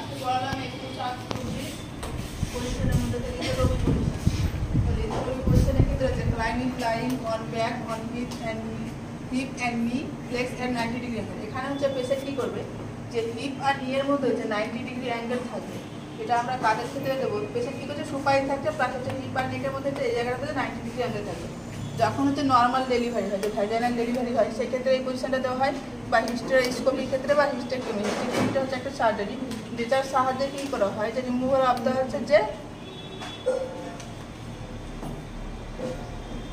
আজকে পড়ালাম 21 পজিশনের মধ্যে থেকে লিথোট্রপি পজিশন। তো লিথোট্রপি পজিশনের ক্ষেত্রে হচ্ছে climbing flying on back on hip and knee flex and 90 degree angle. এখানে হচ্ছে পেশেন্ট কী করবে, যে হিপ আর নি এর মধ্যে হচ্ছে 90 ডিগ্রি অ্যাঙ্গেল থাকবে। এটা আমরা কাদের ক্ষেত্রে দেবো, পেশেন্ট কী করছে সুপাইন থাকছে প্লাস হচ্ছে হিপ আর নেকের মধ্যে এই জায়গাটাতে 90 ডিগ্রি অ্যাঙ্গেল থাকবে। যখন হচ্ছে নর্মাল ডেলিভারি হয়, যে ভ্যাজাইনাল ডেলিভারি হয়, সেক্ষেত্রে এই পজিশনটা দেওয়া হয়, বা হিস্টেরোস্কোপির ক্ষেত্রে বা হিস্টেক্টমি। হিস্টেক্টমিটা হচ্ছে একটা সার্জারি যেটার সাহায্যে কী করা হয়, যে রিমুভার অফ দ্য হচ্ছে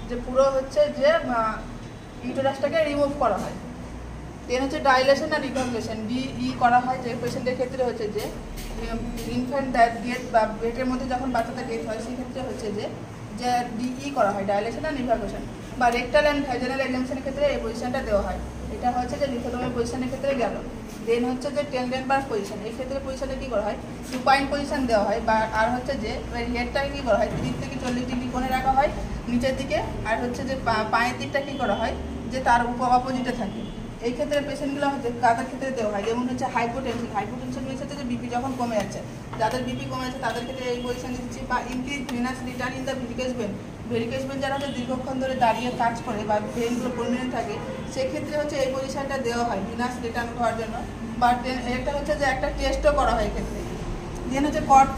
যে পুরো হচ্ছে যে ইউটেরাসটাকে রিমুভ করা হয়। দেন হচ্ছে ডাইলেশন আর রিভাকুলেশন ডিই করা হয়, যে পেশেন্টের ক্ষেত্রে হচ্ছে যে ইনফ্যান্ট ডেথ বা পেটের মধ্যে যখন বাচ্চাটা ডেথ হয় সেক্ষেত্রে হচ্ছে যে ডিই করা হয়, ডাইলেশন আর রিভাকুলেশন। বা রেকটাল অ্যান্ড ভ্যাজাইনাল এক্সামিনেশনের ক্ষেত্রে এই পজিশনটা দেওয়া হয়। এটা হচ্ছে যে লিথোট্রপি পজিশনের ক্ষেত্রে গেল। দেন হচ্ছে যে টেন্ডেনবার্গ পজিশন, এই ক্ষেত্রে পজিশনে কী করা হয়, সুপাইন পজিশন দেওয়া হয়, বা আর হচ্ছে যে হেডটাকে কী করা হয় 30 থেকে 40 ডিগ্রি কোণে রাখা হয় নিচের দিকে, আর হচ্ছে যে পায়ের দিকটা কী করা হয়, যে তার অপোজিটে থাকে। এই ক্ষেত্রে পেশেন্টগুলো হচ্ছে কাদের ক্ষেত্রে দেওয়া হয়, যেমন হচ্ছে হাইপোটেনশন হচ্ছে যে বিপি যখন কমে যাচ্ছে, যাদের বিপি কমে যাচ্ছে তাদের ক্ষেত্রে এই পজিশন দিচ্ছি। বা increase venous return in the varicose vein যারা হচ্ছে দীর্ঘক্ষণ ধরে দাঁড়িয়ে কাজ করে বা ভেনগুলো প্রমিনেন্ট থাকে, সেক্ষেত্রে হচ্ছে এই পজিশনটা দেওয়া হয় ভিনাস রিটার্ন হওয়ার জন্য। বা এটা হচ্ছে যে একটা টেস্টও করা হয় এক্ষেত্রে। দেন হচ্ছে কর্ড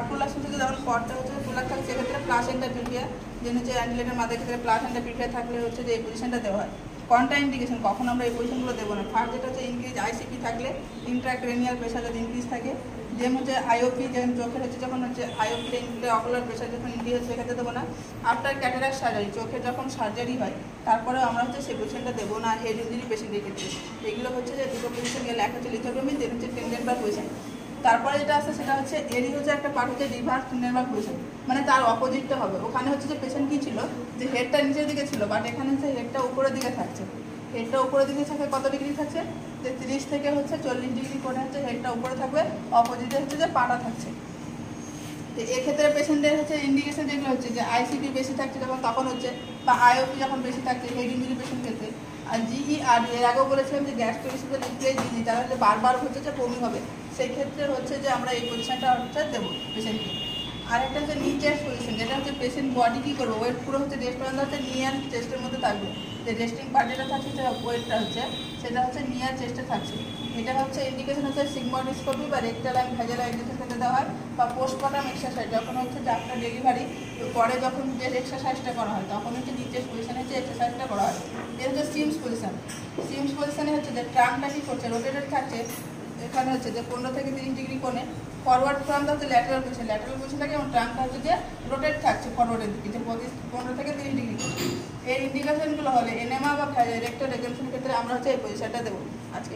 প্রোলাস হচ্ছে যে যখন কর্ডটা হচ্ছে প্রোলাস থাকে সেক্ষেত্রে প্লাসেন্টা প্রিপেয়ার, যেন হচ্ছে অ্যান্টিলেটের মাথার ক্ষেত্রে প্লাসেন্টা প্রিপেয়ার থাকলে হচ্ছে যে এই পজিশনটা দেওয়া হয়। কন্ট্রা ইন্ডিকেশন, কখন আমরা এই পজিশনগুলো দেবো না। ফার্স্ট যেটা হচ্ছে ইনক্রিজ আইসিপি থাকলে, ইন্ট্রাক্রেনিয়াল প্রেশার যদি ইনক্রিজ থাকে। যেমন হচ্ছে আইওপি, যেমন চোখের হচ্ছে যখন হচ্ছে আইওপি অকুলার প্রেশার যখন ইনক্রিজ হচ্ছে সেক্ষেত্রে দেবো না। আফটার ক্যাটারাক্ট সার্জারি, চোখের যখন সার্জারি হয় তারপরেও আমরা হচ্ছে সেই পজিশনটা দেবো না হেড ইঞ্জুরি পেশেন্টের ক্ষেত্রে। এগুলো হচ্ছে যে দুটো পজিশন গেলে, এক হচ্ছে লিথোট্রপি, দেন হচ্ছে টেন্ডেনবার্গ পজিশন। তারপরে যেটা আছে সেটা হচ্ছে এরই হচ্ছে একটা পার্ট হচ্ছে রিভার্স টেন্ডেনবার্গ পজিশন, মানে তার অপোজিটটা হবে। ওখানে হচ্ছে যে পেশেন্ট কী ছিল, যে হেডটা নিচের দিকে ছিল, বাট এখানে হচ্ছে হেডটা উপরের দিকে থাকছে। হেডটা উপরের দিকে থাকে কত ডিগ্রি থাকছে, যে 30 থেকে হচ্ছে 40 ডিগ্রি করে হচ্ছে হেডটা উপরে থাকবে, অপোজিটে হচ্ছে যে পাটা থাকছে। তো এক্ষেত্রে পেশেন্টের হচ্ছে ইন্ডিকেশন যেগুলো হচ্ছে যে আইসিপি বেশি থাকছে যখন, তখন হচ্ছে, বা আইওপি যখন বেশি থাকছে হেড ইঞ্জুরি পেশেন্ট ক্ষেত্রে। আর জিই, আর এর আগেও বলেছিলাম যে গ্যাস্ট্রোইসিসের রিপ্লেস জিই, তারা হচ্ছে বারবার হচ্ছে যে বমি হবে, সেই ক্ষেত্রে হচ্ছে যে আমরা এই পজিশনটা হচ্ছে দেবো পেশেন্টকে। আর একটা হচ্ছে নি চেস্ট পজিশন, যেটা হচ্ছে পেশেন্ট বডি কী করবো, ওয়েট পুরো হচ্ছে রেস্ট পর্যন্ত হচ্ছে নি অ্যান্ড চেস্টের মধ্যে থাকবে। যে রেস্টিং পার্ট যেটা থাকছে সেটা ওয়েটটা হচ্ছে সেটা হচ্ছে নি আর চেস্টে থাকছে। এটা হচ্ছে ইন্ডিকেশন হচ্ছে সিগমোইডোস্কোপি বা রেকটাল অ্যান্ড ভ্যাজাইনাল এক্সারসাইজ ক্ষেত্রে দেওয়া হয়। বা পোস্টমর্টম এক্সারসাইজ, যখন হচ্ছে আফটার ডেলিভারি পরে যখন যে এক্সারসাইজটা করা হয় তখন হচ্ছে নিচের পজিশনে যে এক্সারসাইজটা করা হয়। এটা হচ্ছে সিমস পজিশনে হচ্ছে যে ট্রাঙ্কটা কী করছে, রোটেটেড থাকছে। এখানে হচ্ছে যে 15 থেকে 30 ডিগ্রি কোণে। ফরওয়ার্ড ফ্রমটা হচ্ছে ল্যাটারাল পজিশন থাকে, এবং ট্রাঙ্কটা হচ্ছে যে রোটেট থাকছে ফরওয়ার্ডের দিকে, যে 15 থেকে 30 ডিগ্রি। এর ইন্ডিকেশনগুলো হলে এনেমা বা রেক্টাল এক্সামিনেশনের ক্ষেত্রে আমরা হচ্ছে এই পজিশনটা দেবো। আজকে